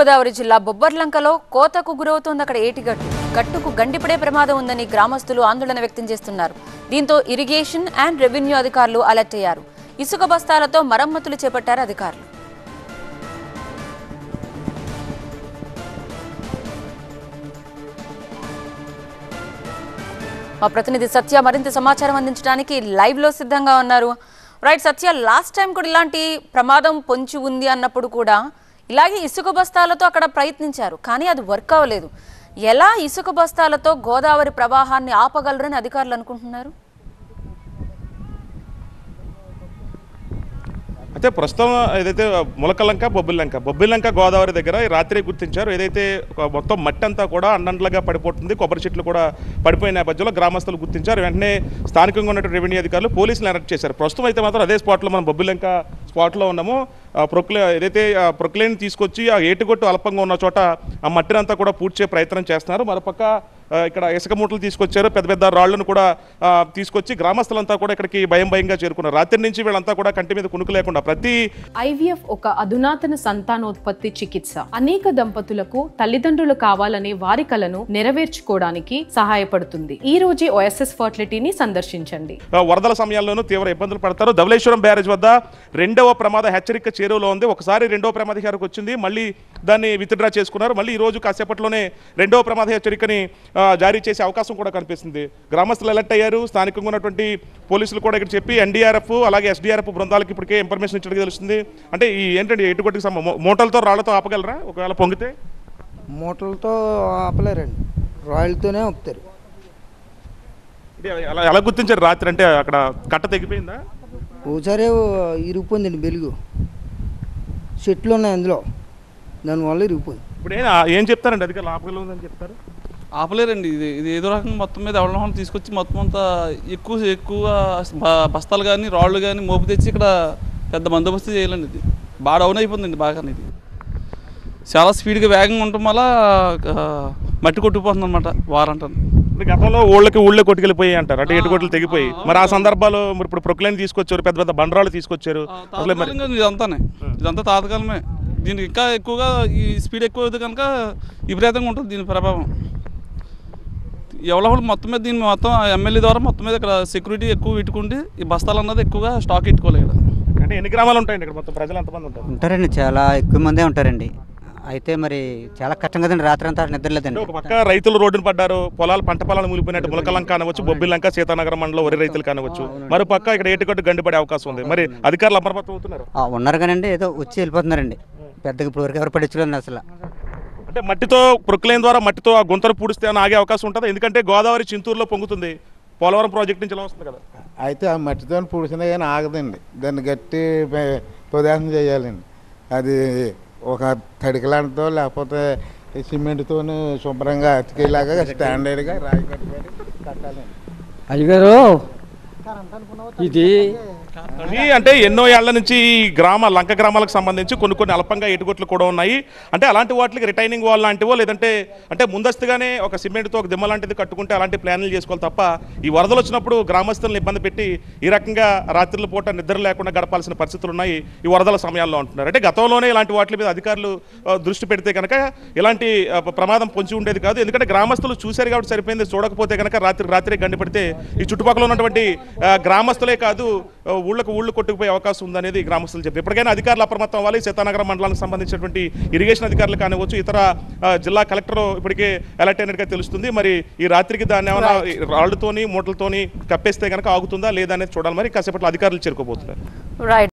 తూర్పుగోదావరి జిల్లా బొబ్బర్లంకలో కోతకు గురవుతోంది అక్కడ ఏటిగట్టు. గట్టుకు గండిపడే ప్రమాదం ఉందని గ్రామస్తులు ఆందోళన వ్యక్తం చేస్తున్నారు. దీంతో ఇరిగేషన్ అండ్ రెవెన్యూ అధికారులు అలర్ట్ అయ్యారు. ఇసుక బస్తాలతో మరమ్మతులు చేపట్టారు అధికారులు. మా ప్రతినిధి సత్య మరింత సమాచారం అందించడానికి లైవ్ లో సిద్ధంగా ఉన్నారు. రైట్ సత్య, లాస్ట్ టైం కూడా ఇలాంటి ప్రమాదం పొంచి ఉంది అన్నప్పుడు కూడా ఇలాగే ఇసుక బస్తాలతో అక్కడ ప్రయత్నించారు, కానీ అది వర్క్ అవ్వలేదు. ఎలా ఇసుక బస్తాలతో గోదావరి ప్రవాహాన్ని ఆపగలరని అధికారులు అనుకుంటున్నారు? అయితే ప్రస్తుతం ఏదైతే బొబ్బిలంక గోదావరి దగ్గర రాత్రి గుర్తించారు. ఏదైతే మొత్తం మట్టి అంతా కూడా అండండ్లుగా పడిపోతుంది, కొబ్బరి చెట్లు కూడా పడిపోయిన నేపథ్యంలో గ్రామస్తులు గుర్తించారు. వెంటనే స్థానికంగా ఉన్నటువంటి రెవెన్యూ అధికారులు పోలీసులు అరెస్ట్ చేశారు. ప్రస్తుతం అయితే మాత్రం అదే స్పాట్లో మనం బొబ్బిలంక స్పాట్లో ఉన్నాము. ఏదైతే ప్రొక్లైన్ తీసుకొచ్చి ఆ ఏటుగొట్టు అల్పంగా ఉన్న చోట ఆ మట్టిని అంతా కూడా పూడ్చే ప్రయత్నం చేస్తున్నారు. మరోపక్క ఇక్కడ ఇసుక మూటలు తీసుకొచ్చారు, పెద్ద పెద్ద రాళ్లను కూడా తీసుకొచ్చి గ్రామస్తులంతా కూడా ఇక్కడికి భయంగా చేరుకున్నారు. రాత్రి నుంచి వీళ్ళంతా కూడా కంటి మీద కునుకు లేకుండా IVF ఒక అధునాతన సంతానోత్పత్తి చికిత్స. అనేక దంపతులకు తల్లిదండ్రులు కావాలనే వారి కలను నెరవేర్చుకోవడానికి సహాయపడుతుంది. ఈ రోజే OSS ఫర్టిలిటీని సందర్శించండి. వరదల సమయాల్లోనూ తీవ్ర ఇబ్బందులు పడతారు. ధవళేశ్వరం బ్యారేజ్ వద్ద రెండవ ప్రమాద హెచ్చరిక చేరువలో ఉంది. ఒకసారి రెండవ ప్రమాద హెచ్చరిక వచ్చింది, మళ్ళీ దాన్ని విత్డ్రా చేసుకున్నారు. మళ్ళీ ఈ రోజు కాసేపట్లోనే రెండవ ప్రమాద హెచ్చరికని జారీ చేసే అవకాశం కూడా కనిపిస్తుంది. గ్రామస్తులు అలర్ట్ అయ్యారు. స్థానికంగా ఉన్నటువంటి పోలీసులు కూడా ఇక్కడ చెప్పి NDRF అలాగే SDRF బృందాలకు ఇప్పటికే ఇన్ఫర్మేషన్ ఇచ్చడానికి తెలుస్తుంది. అంటే ఈ ఏంటంటే ఎటుకొట్టుకు మూటలతో రాళ్లతో ఆపగలరా? ఒకవేళ పొంగితే మూటలతో ఆపలేరండి, రాయిలతోనే ఆపుతారు. ఎలా గుర్తించారు రాత్రి? అంటే అక్కడ కట్ట తెగిపోయిందా? ఓసారి ఇరిగిపోయిందండి, వెలుగు చెట్లు ఉన్నాయి అందులో, దానివల్ల ఇరిగిపోయింది. ఇప్పుడు ఏం చెప్తారండి? అధికారులు ఆపగలదని చెప్తారు? ఆపలేరండి. ఇది ఏదో రకంగా మొత్తం మీద ఎవరి తీసుకొచ్చి మొత్తం అంతా ఎక్కువ బస్తాలు కానీ రాళ్ళు కానీ మోపు తెచ్చి ఇక్కడ పెద్ద బందోబస్తు చేయాలండి. ఇది బాగా డౌన్ అయిపోతుందండి. బాగా ఇది చాలా స్పీడ్గా వేగంగా ఉండటం వల్ల మట్టి కొట్టుకుపోతుంది అనమాట వారంటాను. గతంలో ఊళ్ళో కొట్టుకెళ్ళిపోయి అంటారు, అంటే ఎటుకొట్లు తెగిపోయి. మరి ఆ సందర్భాలు ఇప్పుడు ప్రొక్లైన్ తీసుకొచ్చారు, పెద్ద పెద్ద బండరాళ్ళు తీసుకొచ్చారు. ఇదంతా తాతకాలమే. దీనికి ఇంకా ఎక్కువగా ఈ స్పీడ్ ఎక్కువ అవుతుంది కనుక విపరీతంగా ఉంటుంది దీని ప్రభావం. ఎవరో మొత్తం మీద దీన్ని మొత్తం MLA ద్వారా మొత్తం మీద ఇక్కడ సెక్యూరిటీ ఎక్కువ పెట్టుకుంటే ఈ బస్తాలు అన్నది ఎక్కువగా స్టాక్ పెట్టుకోవాలి. ఇక్కడ అంటే ఎన్ని గ్రామాలు ఉంటాయండి? ఇక్కడ మొత్తం ప్రజలు ఎంతమంది ఉంటారండి? చాలా ఎక్కువ మందే ఉంటారండి. అయితే మరి చాలా కష్టం కదండి, రాత్రి అంతా నిద్రలేదండి. ఒక పక్క రైతులు రోడ్డును పడ్డారు, పంట పొలాలు మూలిపోయినట్టు ములకలంక కానవచ్చు, బొబ్బిలంక, సీతానగరం మండలం వరి రైతులు కానవచ్చు. మరో పక్క ఇక్కడ ఏటుకట్టు గండిపడే అవకాశం ఉంది. మరి అధికారులు అప్రమత్తం అవుతున్నారు? ఉన్నారు కానండి, ఏదో వచ్చి వెళ్ళిపోతున్నారండి. పెద్దగా ఇప్పుడు వరకు ఎవరు పట్టించుకోండి అసలు. అంటే మట్టితో ప్రొక్లైన్ ద్వారా మట్టితో ఆ గుంతలు పూడిస్తే ఆగే అవకాశం ఉంటుంది. ఎందుకంటే గోదావరి చింతూరులో పొంగుతుంది, పోలవరం ప్రాజెక్ట్ నుంచి ఇలా వస్తుంది కదా. అయితే ఆ మట్టితో పూడిసినా కానీ ఆగదండి, దాన్ని గట్టి ప్రదర్శన చేయాలండి. అది ఒక తడికలాంటితో లేకపోతే సిమెంట్తో శుభ్రంగా అతికేలాగా స్టాండర్డ్గా రాయి కట్టుబడి కట్టాలండి. అయ్యగారు ఇది అంటే ఎన్నో ఏళ్ల నుంచి లంక గ్రామాలకు సంబంధించి కొన్ని అల్పంగా ఎటుగొట్లు కూడా ఉన్నాయి. అంటే అలాంటి వాటికి రిటైనింగ్ వాల్ లాంటివో లేదంటే అంటే ముందస్తుగానే ఒక సిమెంట్తో ఒక దిమ్మ లాంటిది కట్టుకుంటే అలాంటి ప్లాన్లు చేసుకోవాలి తప్ప ఈ వరదలు వచ్చినప్పుడు గ్రామస్తులను ఇబ్బంది పెట్టి ఈ రకంగా రాత్రుల పూట నిద్ర లేకుండా గడపాల్సిన పరిస్థితులు ఉన్నాయి ఈ వరదల సమయాల్లో అంటున్నారు. అంటే గతంలోనే ఇలాంటి వాటి మీద అధికారులు దృష్టి పెడితే కనుక ఇలాంటి ప్రమాదం పొంచి ఉండేది కాదు. ఎందుకంటే గ్రామస్తులు చూశారు కాబట్టి సరిపోయింది. చూడకపోతే కనుక రాత్రి గండిపడితే ఈ చుట్టుపక్కల ఉన్నటువంటి గ్రామస్తులే కాదు ఊళ్ళు కొట్టుకుపోయే అవకాశం ఉందనేది గ్రామస్తులు చెప్పారు. ఇప్పటికైనా అధికారులు అప్రమత్తం అవ్వాలి. సీతానగరం మండలానికి సంబంధించినటువంటి ఇరిగేషన్ అధికారులు కానివచ్చు, ఇతర జిల్లా కలెక్టర్ ఇప్పటికే అలర్ట్ అయినట్టుగా తెలుస్తుంది. మరి ఈ రాత్రికి దాన్ని ఏమైనా రాళ్లతోని మూటలతోని కప్పేస్తే కనుక ఆగుతుందా లేదా అనేది చూడాలి. మరి కాసేపట్లో అధికారులు చేరుకోబోతున్నారు.